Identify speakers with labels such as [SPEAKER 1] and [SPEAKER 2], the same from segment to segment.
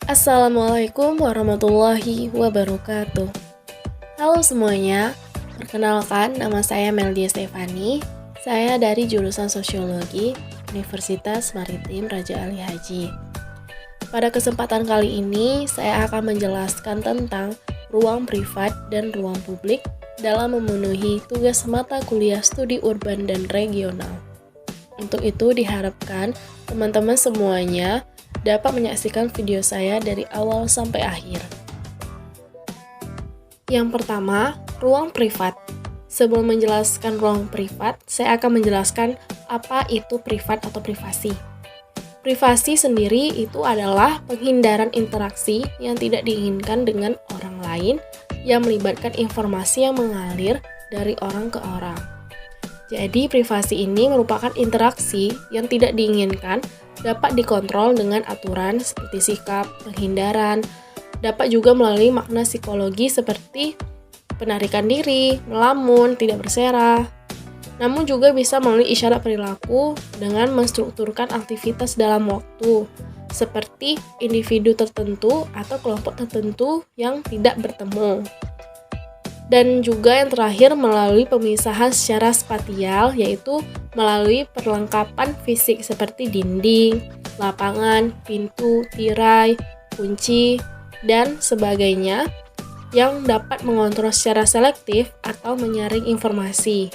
[SPEAKER 1] Assalamualaikum warahmatullahi wabarakatuh. Halo semuanya, perkenalkan nama saya Meldia Stefani. Saya dari jurusan Sosiologi Universitas Maritim Raja Ali Haji. Pada kesempatan kali ini, saya akan menjelaskan tentang ruang privat dan ruang publik dalam memenuhi tugas mata kuliah studi urban dan regional. Untuk itu diharapkan teman-teman semuanya dapat menyaksikan video saya dari awal sampai akhir. Yang pertama, ruang privat. Sebelum menjelaskan ruang privat, saya akan menjelaskan apa itu privat atau privasi. Privasi sendiri itu adalah penghindaran interaksi yang tidak diinginkan dengan orang lain yang melibatkan informasi yang mengalir dari orang ke orang. Jadi, privasi ini merupakan interaksi yang tidak diinginkan, dapat dikontrol dengan aturan seperti sikap, penghindaran, dapat juga melalui makna psikologi seperti penarikan diri, melamun, tidak berserah. Namun juga bisa melalui isyarat perilaku dengan menstrukturkan aktivitas dalam waktu, seperti individu tertentu atau kelompok tertentu yang tidak bertemu. Dan juga yang terakhir melalui pemisahan secara spasial, yaitu melalui perlengkapan fisik seperti dinding, lapangan, pintu, tirai, kunci, dan sebagainya yang dapat mengontrol secara selektif atau menyaring informasi.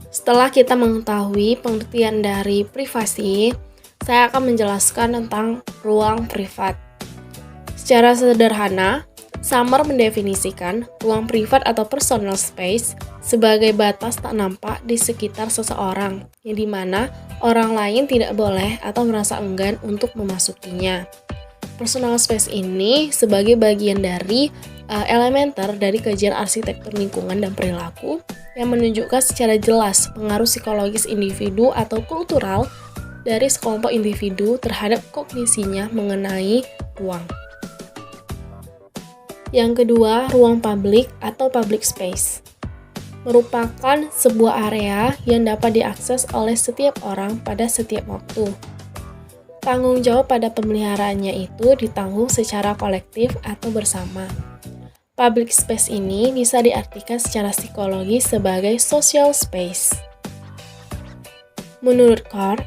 [SPEAKER 1] Setelah kita mengetahui pengertian dari privasi, saya akan menjelaskan tentang ruang privat. Secara sederhana, Summer mendefinisikan ruang privat atau personal space sebagai batas tak nampak di sekitar seseorang, yang dimana orang lain tidak boleh atau merasa enggan untuk memasukinya. Personal space ini sebagai bagian dari elementer dari kajian arsitektur lingkungan dan perilaku yang menunjukkan secara jelas pengaruh psikologis individu atau kultural dari sekelompok individu terhadap kognisinya mengenai ruang. Yang kedua, ruang publik atau public space merupakan sebuah area yang dapat diakses oleh setiap orang pada setiap waktu. Tanggung jawab pada pemeliharaannya itu ditanggung secara kolektif atau bersama. Public space ini bisa diartikan secara psikologis sebagai social space. Menurut Carr,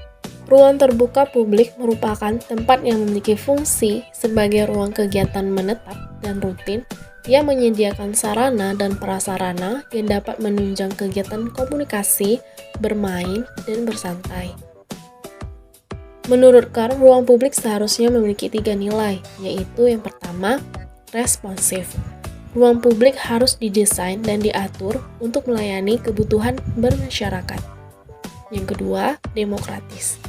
[SPEAKER 1] ruang terbuka publik merupakan tempat yang memiliki fungsi sebagai ruang kegiatan menetap dan rutin yang menyediakan sarana dan prasarana yang dapat menunjang kegiatan komunikasi, bermain, dan bersantai. Menurut Carr, ruang publik seharusnya memiliki 3 nilai, yaitu yang pertama, responsif. Ruang publik harus didesain dan diatur untuk melayani kebutuhan bermasyarakat. Yang kedua, demokratis.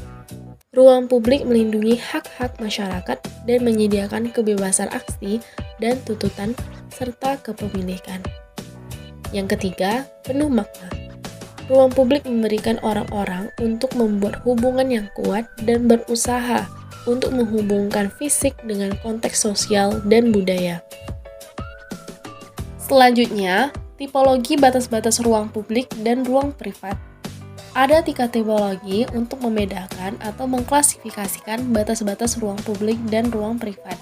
[SPEAKER 1] Ruang publik melindungi hak-hak masyarakat dan menyediakan kebebasan aksi dan tuntutan serta kepemilikan. Yang ketiga, penuh makna. Ruang publik memberikan orang-orang untuk membuat hubungan yang kuat dan berusaha untuk menghubungkan fisik dengan konteks sosial dan budaya. Selanjutnya, tipologi batas-batas ruang publik dan ruang privat. Ada 3 tipologi untuk membedakan atau mengklasifikasikan batas-batas ruang publik dan ruang privat.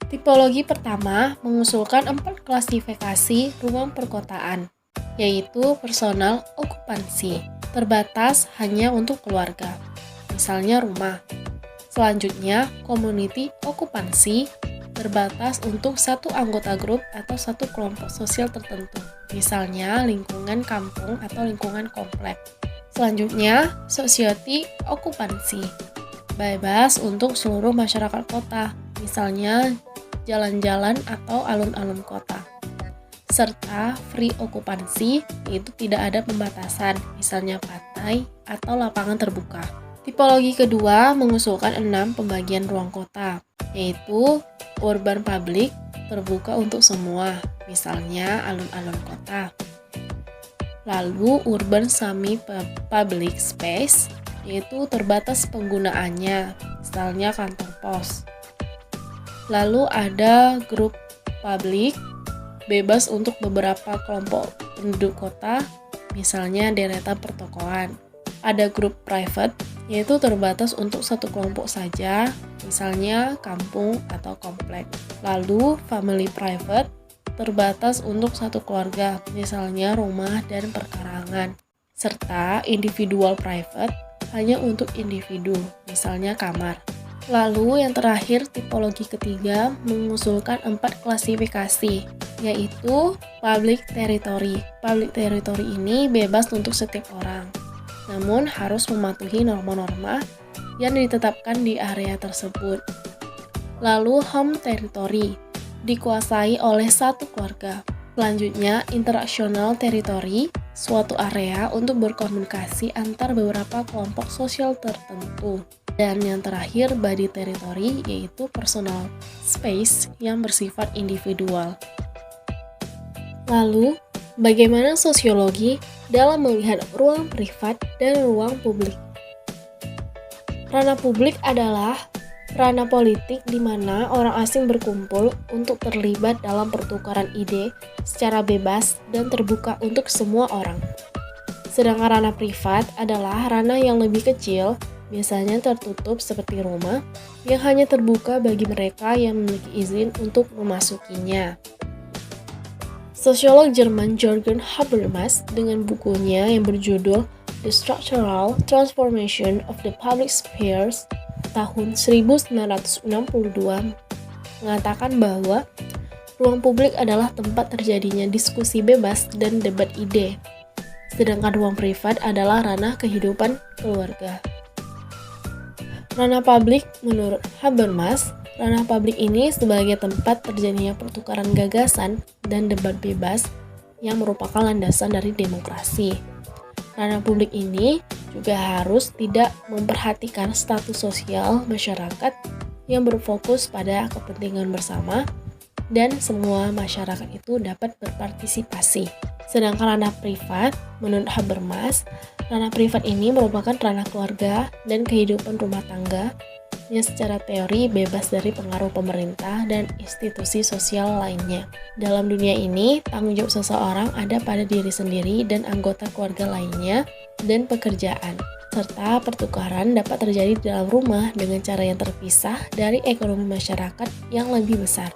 [SPEAKER 1] Tipologi pertama mengusulkan 4 klasifikasi ruang perkotaan, yaitu personal okupansi, terbatas hanya untuk keluarga, misalnya rumah. Selanjutnya, community okupansi, terbatas untuk satu anggota grup atau satu kelompok sosial tertentu, misalnya lingkungan kampung atau lingkungan komplek. Selanjutnya, society okupansi, bebas untuk seluruh masyarakat kota, misalnya jalan-jalan atau alun-alun kota. Serta free okupansi, yaitu tidak ada pembatasan, misalnya pantai atau lapangan terbuka. Tipologi kedua mengusulkan 6 pembagian ruang kota, yaitu urban public, terbuka untuk semua, misalnya alun-alun kota. Lalu urban semi-public space, yaitu terbatas penggunaannya, misalnya kantong pos. Lalu ada grup public, bebas untuk beberapa kelompok penduduk kota, misalnya deretan pertokoan. Ada grup private, yaitu terbatas untuk satu kelompok saja, misalnya kampung atau komplek. Lalu family private terbatas untuk satu keluarga, misalnya rumah dan perkarangan. Serta individual private hanya untuk individu, misalnya kamar. Lalu yang terakhir, tipologi ketiga mengusulkan 4 klasifikasi, yaitu public territory. Public territory ini bebas untuk setiap orang, namun harus mematuhi norma-norma yang ditetapkan di area tersebut. Lalu home territory, dikuasai oleh satu keluarga. Selanjutnya, interactional territory, suatu area untuk berkomunikasi antar beberapa kelompok sosial tertentu. Dan yang terakhir, body territory, yaitu personal space yang bersifat individual. Lalu, bagaimana sosiologi dalam melihat ruang privat dan ruang publik? Ranah publik adalah ranah politik di mana orang asing berkumpul untuk terlibat dalam pertukaran ide secara bebas dan terbuka untuk semua orang. Sedangkan ranah privat adalah ranah yang lebih kecil, biasanya tertutup seperti rumah, yang hanya terbuka bagi mereka yang memiliki izin untuk memasukinya. Sosiolog Jerman Jürgen Habermas dengan bukunya yang berjudul The Structural Transformation of the Public Spheres tahun 1962 mengatakan bahwa ruang publik adalah tempat terjadinya diskusi bebas dan debat ide, sedangkan ruang privat adalah ranah kehidupan keluarga. Ranah publik menurut Habermas, ranah publik ini sebagai tempat terjadinya pertukaran gagasan dan debat bebas yang merupakan landasan dari demokrasi. Ranah publik ini juga harus tidak memperhatikan status sosial masyarakat yang berfokus pada kepentingan bersama dan semua masyarakat itu dapat berpartisipasi. Sedangkan ranah privat, menurut Habermas, ranah privat ini merupakan ranah keluarga dan kehidupan rumah tangga yang secara teori bebas dari pengaruh pemerintah dan institusi sosial lainnya. Dalam dunia ini, tanggung jawab seseorang ada pada diri sendiri dan anggota keluarga lainnya dan pekerjaan, serta pertukaran dapat terjadi di dalam rumah dengan cara yang terpisah dari ekonomi masyarakat yang lebih besar.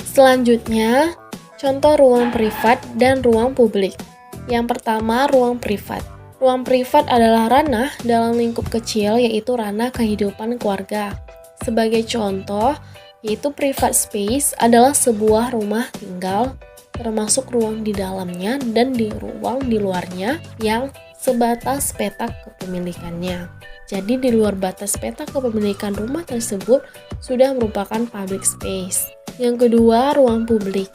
[SPEAKER 1] Selanjutnya, contoh ruang privat dan ruang publik. Yang pertama, ruang privat. Ruang privat adalah ranah dalam lingkup kecil, yaitu ranah kehidupan keluarga. Sebagai contoh, yaitu private space adalah sebuah rumah tinggal, termasuk ruang di dalamnya dan di ruang di luarnya yang sebatas petak kepemilikannya. Jadi di luar batas petak kepemilikan rumah tersebut sudah merupakan public space. Yang kedua, ruang publik.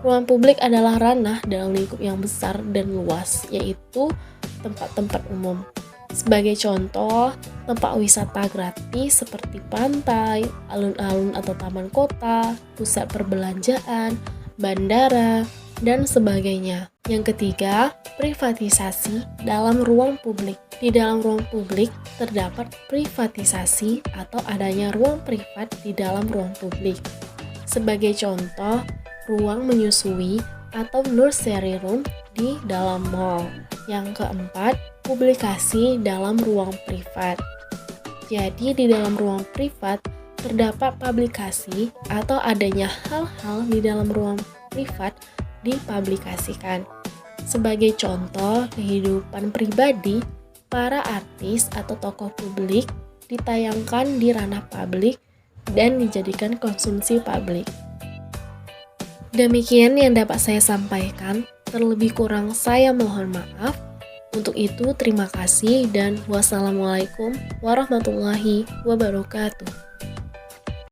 [SPEAKER 1] Ruang publik adalah ranah dalam lingkup yang besar dan luas, yaitu tempat-tempat umum. Sebagai contoh, tempat wisata gratis seperti pantai, alun-alun atau taman kota, pusat perbelanjaan, bandara, dan sebagainya. Yang ketiga, privatisasi dalam ruang publik. Di dalam ruang publik terdapat privatisasi atau adanya ruang privat di dalam ruang publik. Sebagai contoh, ruang menyusui atau nursery room di dalam mall. Yang keempat, publikasi dalam ruang privat. Jadi di dalam ruang privat terdapat publikasi atau adanya hal-hal di dalam ruang privat dipublikasikan. Sebagai contoh, kehidupan pribadi para artis atau tokoh publik ditayangkan di ranah publik dan dijadikan konsumsi publik. Demikian yang dapat saya sampaikan. Terlebih kurang saya mohon maaf. Untuk itu terima kasih dan wassalamualaikum warahmatullahi wabarakatuh.